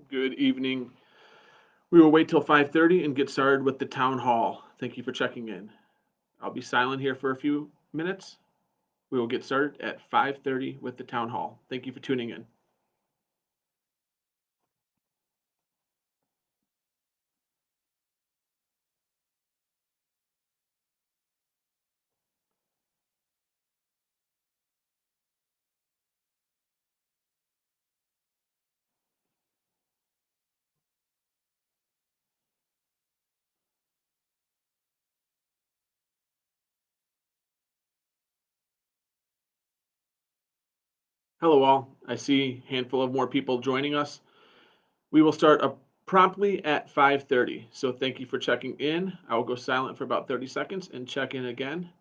Good evening. We will wait till 5:30 and get started with the town hall. Thank you for checking in. I'll be silent here for a few minutes. We will get started at 5:30 with the town hall. Thank you for tuning in. Hello all. I see a handful of more people joining us. We will start promptly at 5:30. So thank you for checking in. I will go silent for about 30 seconds and check in again.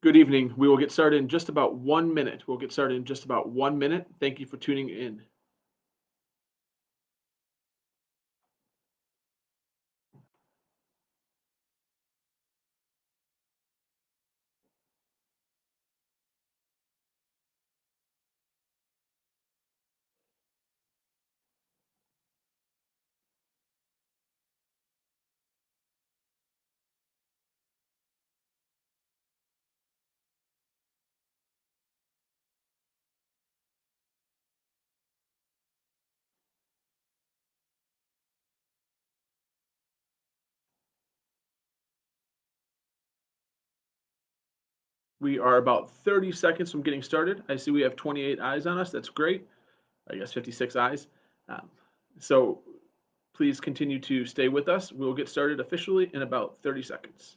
Good evening. We will get started in just about 1 minute. We'll get started in just about 1 minute. Thank you for tuning in. We are about 30 seconds from getting started. I see we have 28 eyes on us. That's great. I guess 56 eyes. Um, so please continue to stay with us. We'll get started officially in about 30 seconds.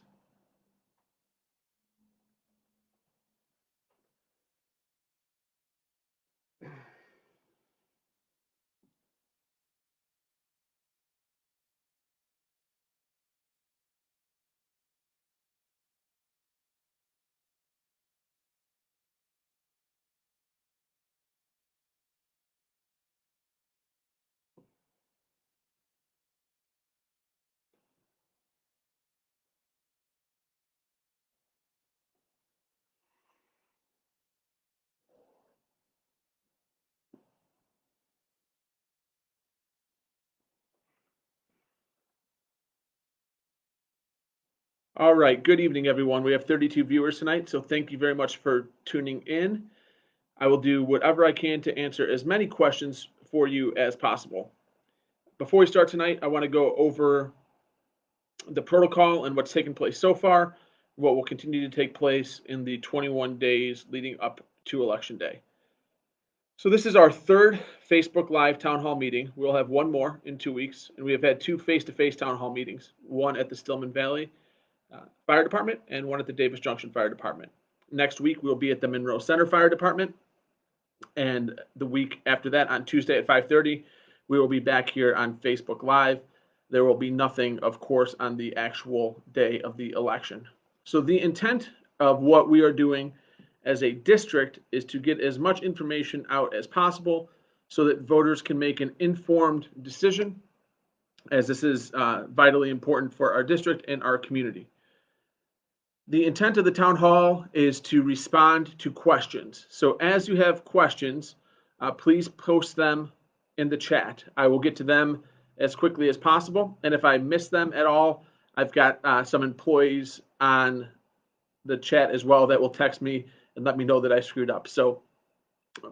All right. Good evening, everyone. We have 32 viewers tonight, so thank you very much for tuning in. I will do whatever I can to answer as many questions for you as possible. Before we start tonight, I want to go over the protocol and what's taken place so far, what will continue to take place in the 21 days leading up to Election Day. So this is our third Facebook Live town hall meeting. We'll have one more in 2 weeks, and we have had two face-to-face town hall meetings, one at the Stillman Valley Fire Department and one at the Davis Junction Fire Department. Next week, we'll be at the Monroe Center Fire Department, and the week after that, on Tuesday at 5:30, we will be back here on Facebook Live. There will be nothing, of course, on the actual day of the election. So the intent of what we are doing as a district is to get as much information out as possible so that voters can make an informed decision, as this is vitally important for our district and our community. The intent of the town hall is to respond to questions. So as you have questions, please post them in the chat. I will get to them as quickly as possible. And if I miss them at all, I've got some employees on the chat as well that will text me and let me know that I screwed up. So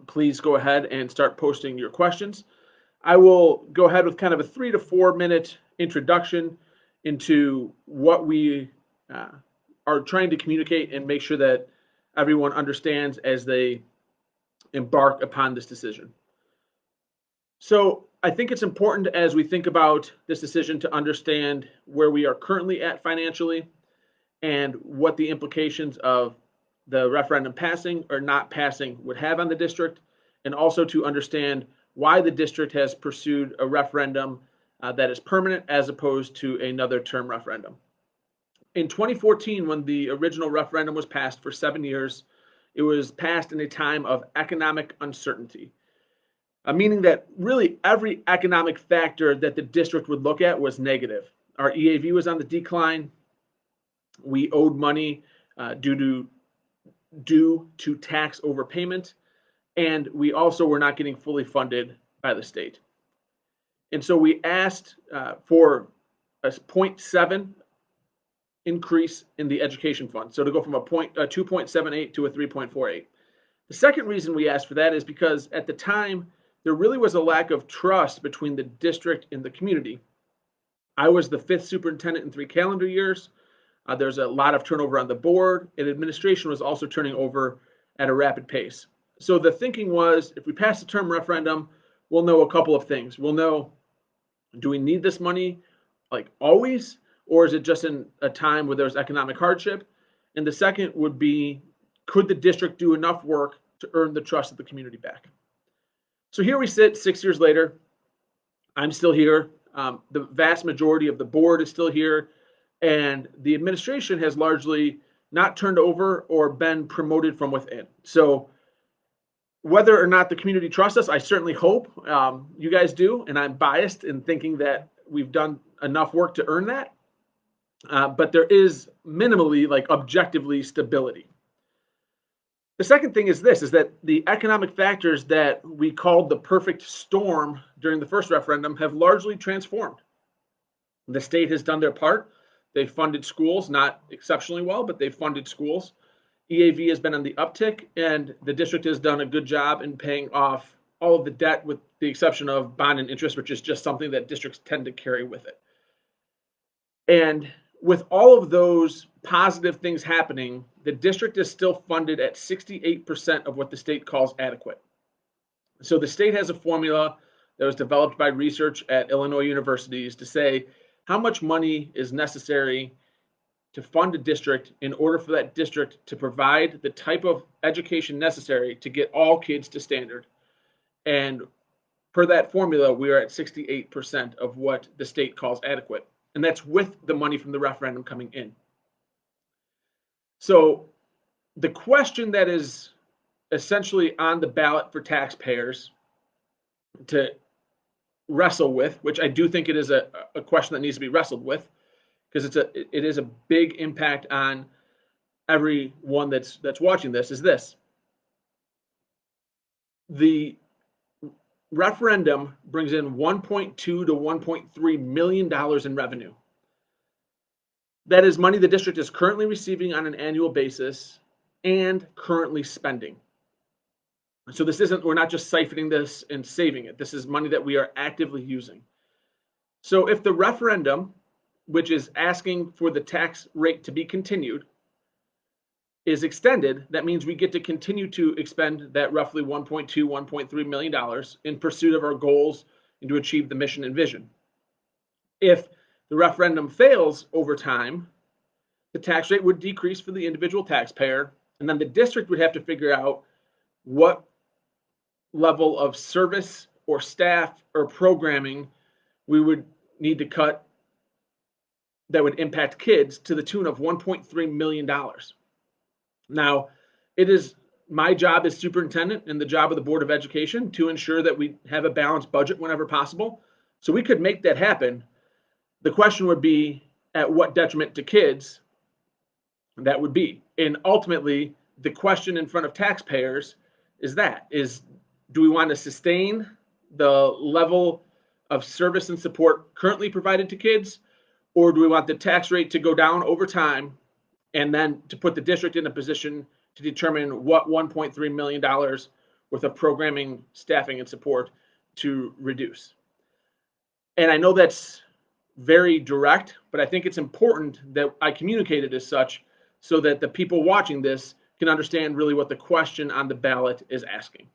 please go ahead and start posting your questions. I will go ahead with kind of a 3 to 4 minute introduction into what we are trying to communicate and make sure that everyone understands as they embark upon this decision. So I think it's important as we think about this decision to understand where we are currently at financially and what the implications of the referendum passing or not passing would have on the district, and also to understand why the district has pursued a referendum that is permanent as opposed to another term referendum. In 2014, when the original referendum was passed for 7 years, it was passed in a time of economic uncertainty, meaning that really every economic factor that the district would look at was negative. Our EAV was on the decline. We owed money due to tax overpayment, and we also were not getting fully funded by the state. And so we asked for a 0.7 increase in the education fund. So to go from a 2.78 to a 3.48. The second reason we asked for that is because at the time, there really was a lack of trust between the district and the community. I was the 5th superintendent in 3 calendar years. There's a lot of turnover on the board, and administration was also turning over at a rapid pace. So the thinking was, if we pass the term referendum, we'll know a couple of things. We'll know, do we need this money like always, or is it just in a time where there's economic hardship? And the second would be, could the district do enough work to earn the trust of the community back? So here we sit 6 years later. I'm still here. The vast majority of the board is still here. And the administration has largely not turned over or been promoted from within. So whether or not the community trusts us, I certainly hope you guys do. And I'm biased in thinking that we've done enough work to earn that. But there is minimally, like objectively, stability. The second thing is this, is that the economic factors that we called the perfect storm during the first referendum have largely transformed. The state has done their part. They've funded schools, not exceptionally well, but they've funded schools. EAV has been on the uptick, and the district has done a good job in paying off all of the debt with the exception of bond and interest, which is just something that districts tend to carry with it. And with all of those positive things happening, the district is still funded at 68% of what the state calls adequate. So the state has a formula that was developed by research at Illinois universities to say how much money is necessary to fund a district in order for that district to provide the type of education necessary to get all kids to standard. And per that formula, we are at 68% of what the state calls adequate. And that's with the money from the referendum coming in. So the question that is essentially on the ballot for taxpayers to wrestle with, which I do think it is a question that needs to be wrestled with, because it is a big impact on everyone that's watching this, is this. The referendum brings in $1.2 to $1.3 million in revenue. That is money the district is currently receiving on an annual basis and currently spending. So this isn't, we're not just siphoning this and saving it. This is money that we are actively using. So if the referendum, which is asking for the tax rate to be continued, is extended, that means we get to continue to expend that roughly $1.2, $1.3 million in pursuit of our goals and to achieve the mission and vision. If the referendum fails over time, the tax rate would decrease for the individual taxpayer, and then the district would have to figure out what level of service or staff or programming we would need to cut that would impact kids to the tune of $1.3 million. Now, it is my job as superintendent and the job of the Board of Education to ensure that we have a balanced budget whenever possible. So we could make that happen. The question would be, at what detriment to kids that would be? And ultimately, the question in front of taxpayers is, do we want to sustain the level of service and support currently provided to kids, or do we want the tax rate to go down over time and then to put the district in a position to determine what $1.3 million with a programming, staffing, and support to reduce. And I know that's very direct, but I think it's important that I communicate it as such so that the people watching this can understand really what the question on the ballot is asking.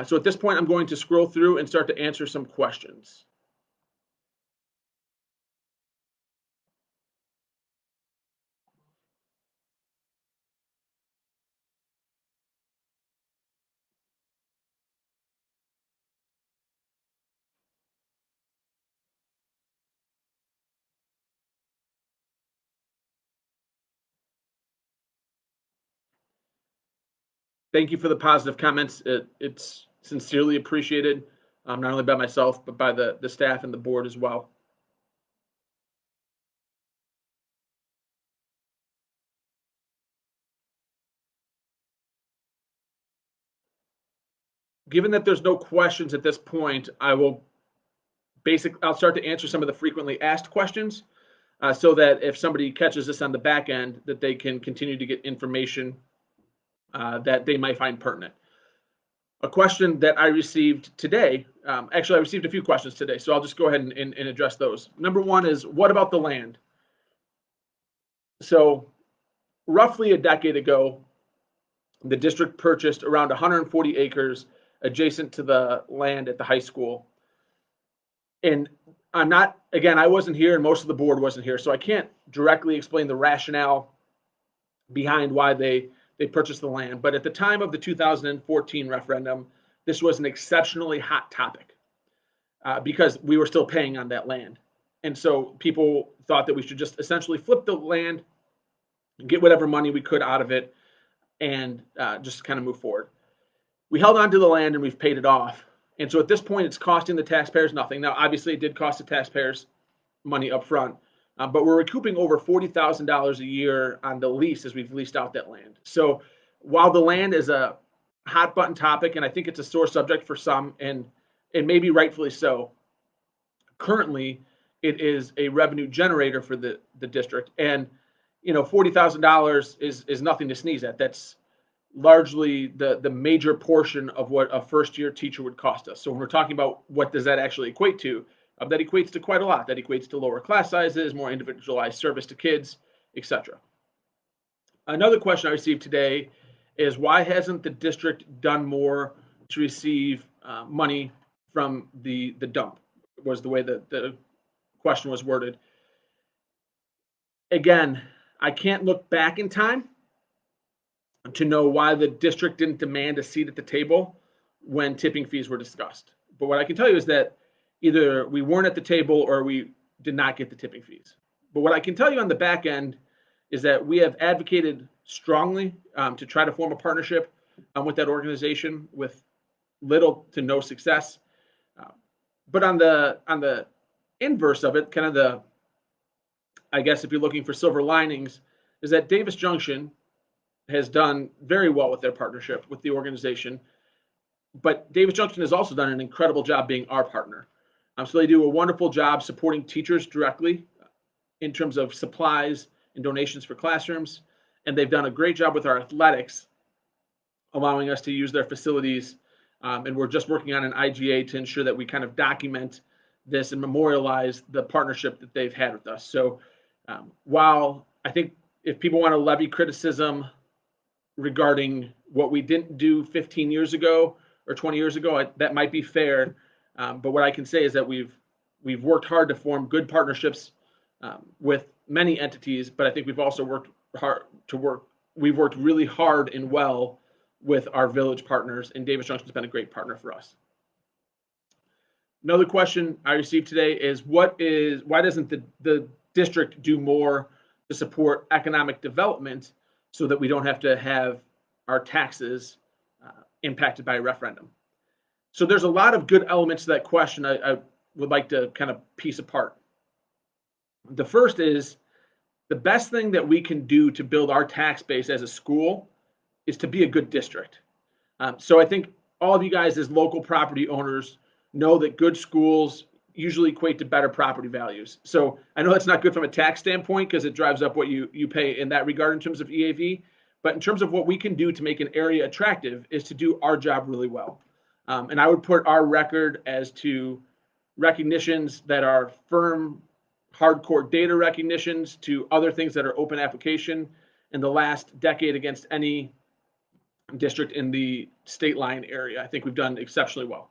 So at this point, I'm going to scroll through and start to answer some questions. Thank you for the positive comments. It's sincerely appreciated, not only by myself, but by the staff and the board as well. Given that there's no questions at this point, I'll start to answer some of the frequently asked questions, so that if somebody catches this on the back end, that they can continue to get information that they might find pertinent. A question that I received today, actually I received a few questions today, so I'll just go ahead and address those. Number one is, what about the land? So roughly a decade ago, the district purchased around 140 acres adjacent to the land at the high school. And I wasn't here and most of the board wasn't here, so I can't directly explain the rationale behind why they purchased the land. But at the time of the 2014 referendum, this was an exceptionally hot topic because we were still paying on that land. And so people thought that we should just essentially flip the land, get whatever money we could out of it, and just kind of move forward. We held on to the land and we've paid it off. And so at this point, it's costing the taxpayers nothing. Now, obviously, it did cost the taxpayers money up front, but we're recouping over $40,000 a year on the lease as we've leased out that land. So while the land is a hot button topic, and I think it's a sore subject for some, and maybe rightfully so, currently it is a revenue generator for the district. And $40,000 is nothing to sneeze at. That's largely the major portion of what a first-year teacher would cost us. So when we're talking about what does that actually equate to, that equates to quite a lot. That equates to lower class sizes, more individualized service to kids, etc. Another question I received today is, why hasn't the district done more to receive money from the dump, was the way that the question was worded. Again, I can't look back in time to know why the district didn't demand a seat at the table when tipping fees were discussed. But what I can tell you is that either we weren't at the table or we did not get the tipping fees. But what I can tell you on the back end is that we have advocated strongly to try to form a partnership with that organization with little to no success. But on the inverse of it, I guess if you're looking for silver linings, is that Davis Junction has done very well with their partnership with the organization. But Davis Junction has also done an incredible job being our partner. So they do a wonderful job supporting teachers directly in terms of supplies and donations for classrooms. And they've done a great job with our athletics, allowing us to use their facilities. And we're just working on an IGA to ensure that we kind of document this and memorialize the partnership that they've had with us. So while I think if people want to levy criticism regarding what we didn't do 15 years ago or 20 years ago, that might be fair. But what I can say is that we've worked hard to form good partnerships with many entities, but I think we've also worked really hard and well with our village partners, and Davis Junction's been a great partner for us. Another question I received today is, why doesn't the district do more to support economic development so that we don't have to have our taxes impacted by a referendum? So there's a lot of good elements to that question I would like to kind of piece apart. The first is, the best thing that we can do to build our tax base as a school is to be a good district. So I think all of you guys as local property owners know that good schools usually equate to better property values. So I know that's not good from a tax standpoint because it drives up what you pay in that regard in terms of EAV, But in terms of what we can do to make an area attractive is to do our job really well. And I would put our record as to recognitions that are firm, hardcore data recognitions to other things that are open application in the last decade against any district in the state line area. I think we've done exceptionally well.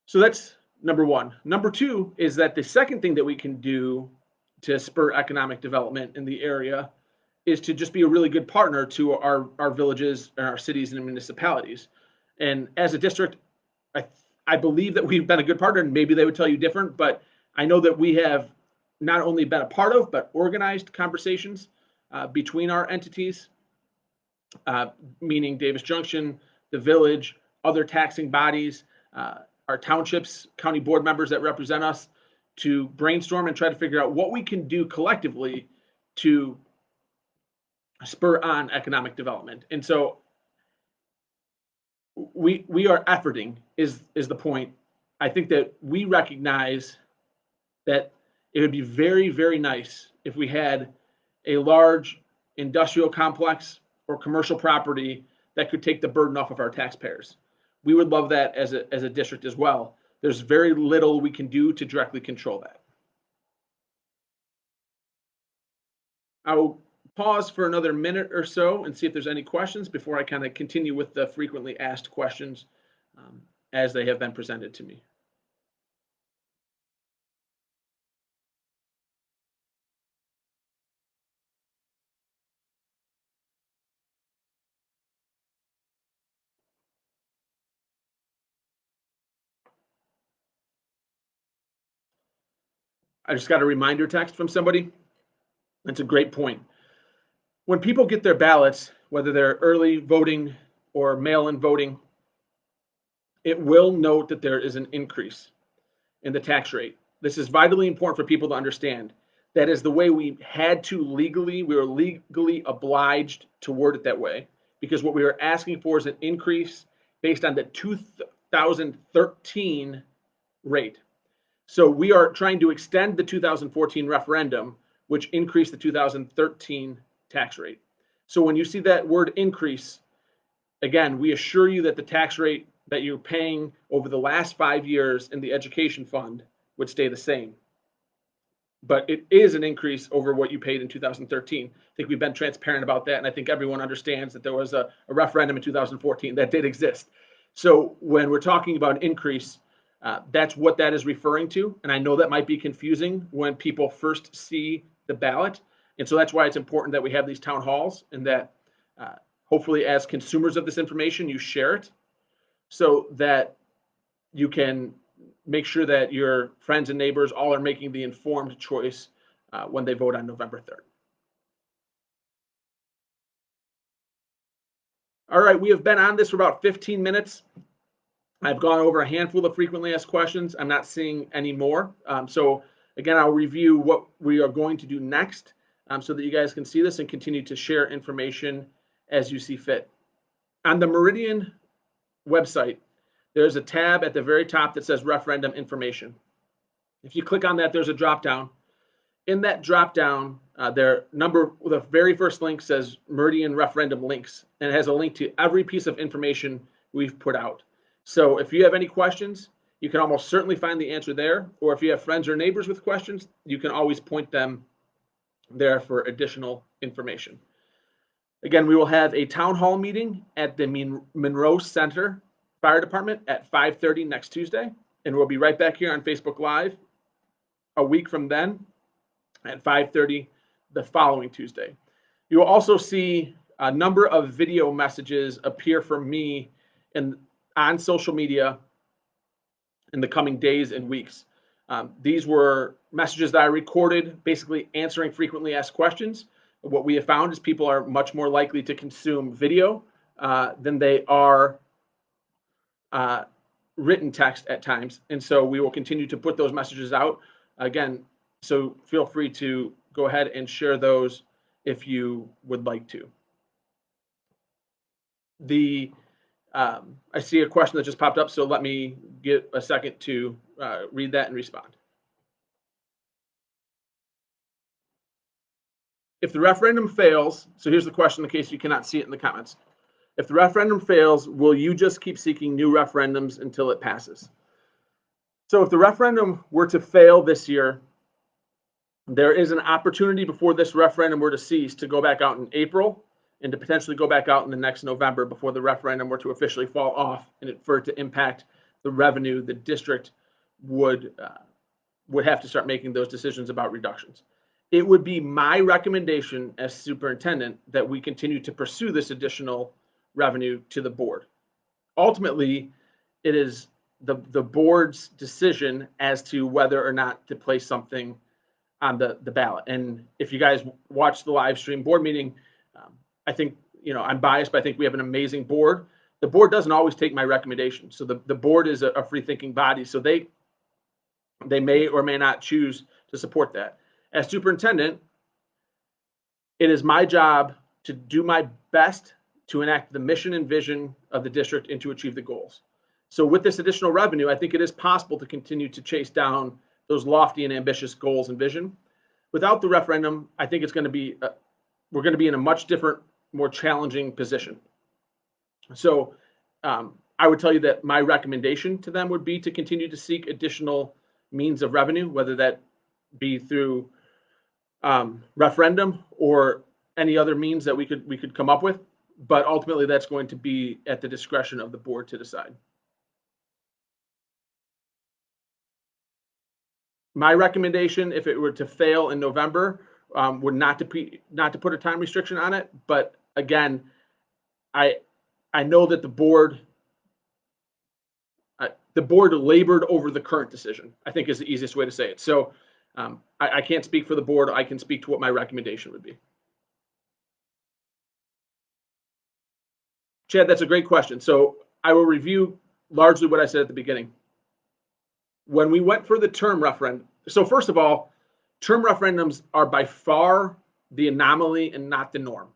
So that's number one. Number two is that the second thing that we can do to spur economic development in the area is to just be a really good partner to our villages and our cities and municipalities. And as a district, I believe that we've been a good partner, and maybe they would tell you different, but I know that we have not only been a part of, but organized conversations between our entities, meaning Davis Junction, the village, other taxing bodies, our townships, county board members that represent us, to brainstorm and try to figure out what we can do collectively to spur on economic development. And so we are efforting is the point. I think that we recognize that it would be very, very nice if we had a large industrial complex or commercial property that could take the burden off of our taxpayers. We would love that as a district as well. There's very little we can do to directly control that. I will pause for another minute or so and see if there's any questions before I kind of continue with the frequently asked questions as they have been presented to me. I just got a reminder text from somebody. That's a great point. When people get their ballots, whether they're early voting or mail-in voting, it will note that there is an increase in the tax rate. This is vitally important for people to understand. That is the way we had to legally, we were legally obliged to word it that way, because what we were asking for is an increase based on the 2013 rate. So we are trying to extend the 2014 referendum, which increased the 2013 tax rate. So when you see that word increase, again, we assure you that the tax rate that you're paying over the last 5 years in the education fund would stay the same. But it is an increase over what you paid in 2013. I think we've been transparent about that, and I think everyone understands that there was a referendum in 2014 that did exist. So when we're talking about an increase, that's what that is referring to. And I know that might be confusing when people first see the ballot. And so that's why it's important that we have these town halls, and that hopefully as consumers of this information, you share it so that you can make sure that your friends and neighbors all are making the informed choice when they vote on November 3rd. All right, we have been on this for about 15 minutes. I've gone over a handful of frequently asked questions. I'm not seeing any more. So again, I'll review what we are going to do next so that you guys can see this and continue to share information as you see fit. On the Meridian website, there's a tab at the very top that says referendum information. If you click on that, there's a drop down. In that drop down, the very first link says Meridian referendum links, and it has a link to every piece of information we've put out. So if you have any questions, you can almost certainly find the answer there. Or if you have friends or neighbors with questions, you can always point them there for additional information. Again, we will have a town hall meeting at the Monroe Center Fire Department at 5:30 next Tuesday. And we'll be right back here on Facebook Live a week from then at 5:30 the following Tuesday. You will also see a number of video messages appear from me on social media in the coming days and weeks. These were messages that I recorded, basically answering frequently asked questions. What we have found is people are much more likely to consume video than they are written text at times. And so we will continue to put those messages out. Again, so feel free to go ahead and share those if you would like to. I see a question that just popped up, so let me get a second to read that and respond. if the referendum fails, so here's the question in case you cannot see it in the comments. If the referendum fails, will you just keep seeking new referendums until it passes? So if the referendum were to fail this year, there is an opportunity before this referendum were to cease to go back out in April and to potentially go back out in the next November before the referendum were to officially fall off and for it to impact the revenue the district would have to start making those decisions about reductions. It would be my recommendation as superintendent that we continue to pursue this additional revenue to the board. Ultimately, it is the board's decision as to whether or not to place something on the ballot. And if you guys watch the live stream board meeting, I think, I'm biased, but I think we have an amazing board. The board doesn't always take my recommendation. So the board is a free thinking body. So they may or may not choose to support that. As superintendent, it is my job to do my best to enact the mission and vision of the district and to achieve the goals. So with this additional revenue, I think it is possible to continue to chase down those lofty and ambitious goals and vision. Without the referendum, I think it's going to be, we're going to be in a much different, more challenging position. So I would tell you that my recommendation to them would be to continue to seek additional means of revenue, whether that be through referendum or any other means that we could come up with. But ultimately, that's going to be at the discretion of the board to decide. My recommendation, if it were to fail in November, would not to put a time restriction on it. But again, I know that the board labored over the current decision, I think is the easiest way to say it. So I can't speak for the board. I can speak to what my recommendation would be. Chad, that's a great question. So I will review largely what I said at the beginning. When we went for the term referendum, so first of all, term referendums are by far the anomaly and not the norm.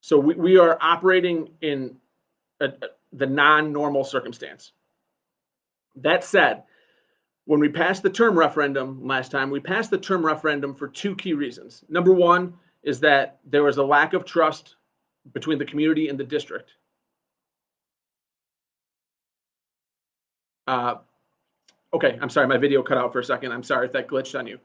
So we are operating in the non-normal circumstance. That said, when we passed the term referendum last time, we passed the term referendum for two key reasons. Number one is that there was a lack of trust between the community and the district. Okay, I'm sorry, my video cut out for a second. I'm sorry if that glitched on you.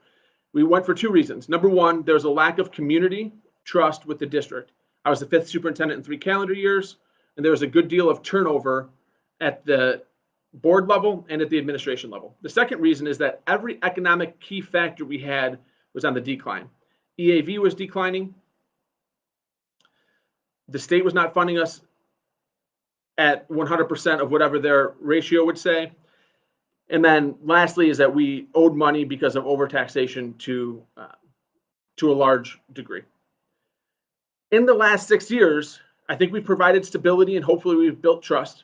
We went for two reasons. Number one, there's a lack of community trust with the district. I was the 5th superintendent in 3 calendar years, and there was a good deal of turnover at the board level and at the administration level. The second reason is that every economic key factor we had was on the decline. EAV was declining. The state was not funding us at 100% of whatever their ratio would say. And then lastly is that we owed money because of overtaxation to a large degree. In the last 6 years, I think we've provided stability and hopefully we've built trust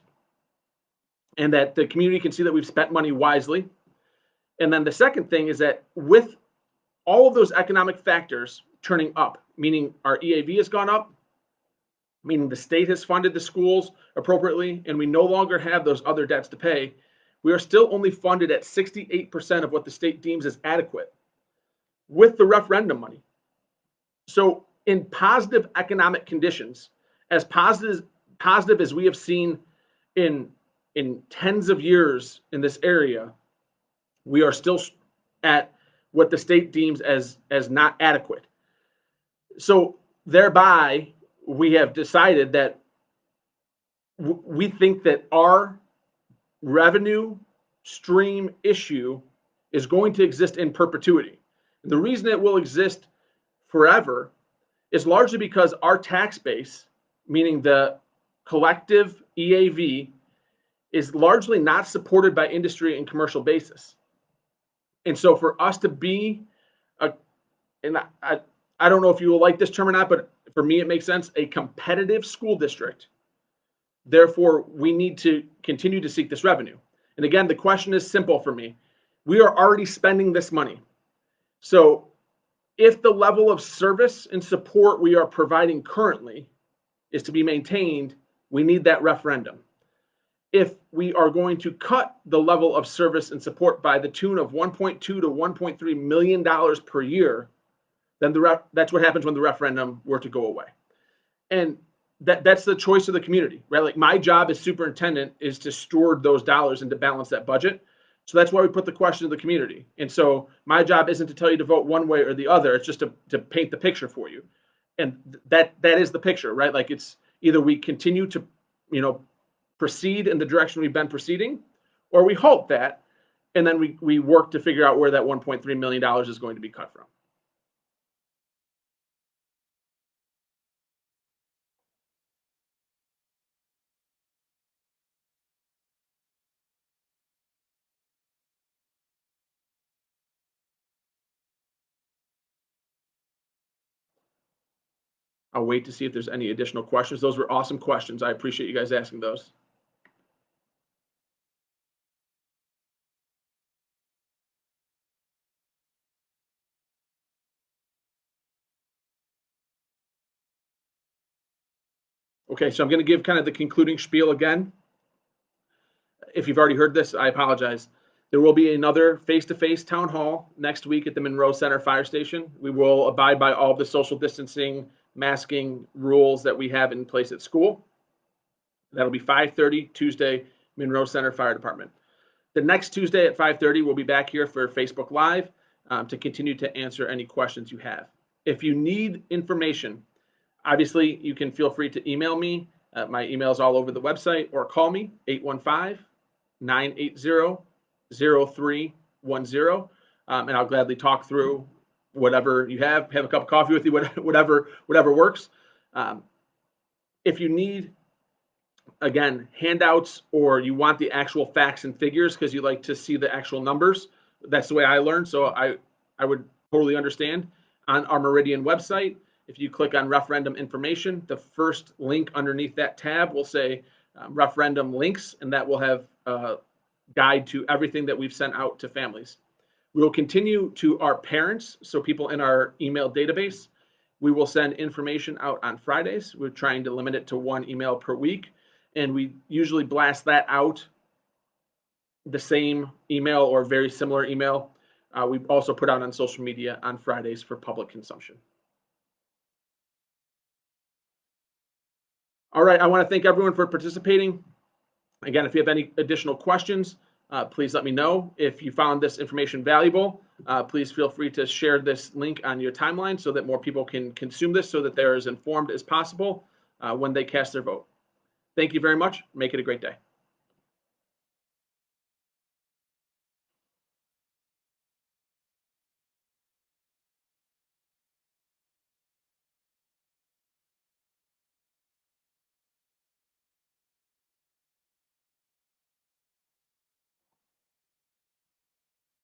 and that the community can see that we've spent money wisely. And then the second thing is that with all of those economic factors turning up, meaning our EAV has gone up, meaning the state has funded the schools appropriately, and we no longer have those other debts to pay, we are still only funded at 68% of what the state deems as adequate with the referendum money. So in positive economic conditions, as positive as we have seen in tens of years in this area, we are still at what the state deems as not adequate. So thereby, we have decided that we think that our revenue stream issue is going to exist in perpetuity. And the reason it will exist forever is largely because our tax base, meaning the collective EAV, is largely not supported by industry and commercial basis. And so for us to be, and I don't know if you will like this term or not, but for me it makes sense, a competitive school district, therefore we need to continue to seek this revenue. And again, the question is simple for me. We are already spending this money. So if the level of service and support we are providing currently is to be maintained, we need that referendum. If we are going to cut the level of service and support by the tune of $1.2 to $1.3 million per year, then that's what happens when the referendum were to go away. And that's the choice of the community, right? Like my job as superintendent is to steward those dollars and to balance that budget. So that's why we put the question to the community. And so my job isn't to tell you to vote one way or the other. It's just to paint the picture for you. And that is the picture, right? Like it's either we continue to, proceed in the direction we've been proceeding, or we hope that, and then we work to figure out where that $1.3 million is going to be cut from. I'll wait to see if there's any additional questions. Those were awesome questions. I appreciate you guys asking those. Okay, so I'm going to give kind of the concluding spiel again. If you've already heard this, I apologize. There will be another face-to-face town hall next week at the Monroe Center Fire Station. We will abide by all the social distancing, masking rules that we have in place at school. That'll be 5:30 Tuesday, Monroe Center Fire Department. The next Tuesday at 5:30, we'll be back here for Facebook Live to continue to answer any questions you have. If you need information, obviously you can feel free to email me. My email is all over the website, or call me, 815-980-0310, and I'll gladly talk through whatever you have a cup of coffee with you, whatever works. If you need, again, handouts, or you want the actual facts and figures because you like to see the actual numbers, that's the way I learned, so I would totally understand. On our Meridian website, if you click on referendum information, the first link underneath that tab will say referendum links, and that will have a guide to everything that we've sent out to families. We will continue to our parents, so people in our email database. We will send information out on Fridays. We're trying to limit it to one email per week, and we usually blast that out, the same email or very similar email. We also put out on social media on Fridays for public consumption. All right, I want to thank everyone for participating. Again, if you have any additional questions, please let me know. If you found this information valuable, please feel free to share this link on your timeline so that more people can consume this, so that they're as informed as possible when they cast their vote. Thank you very much. Make it a great day.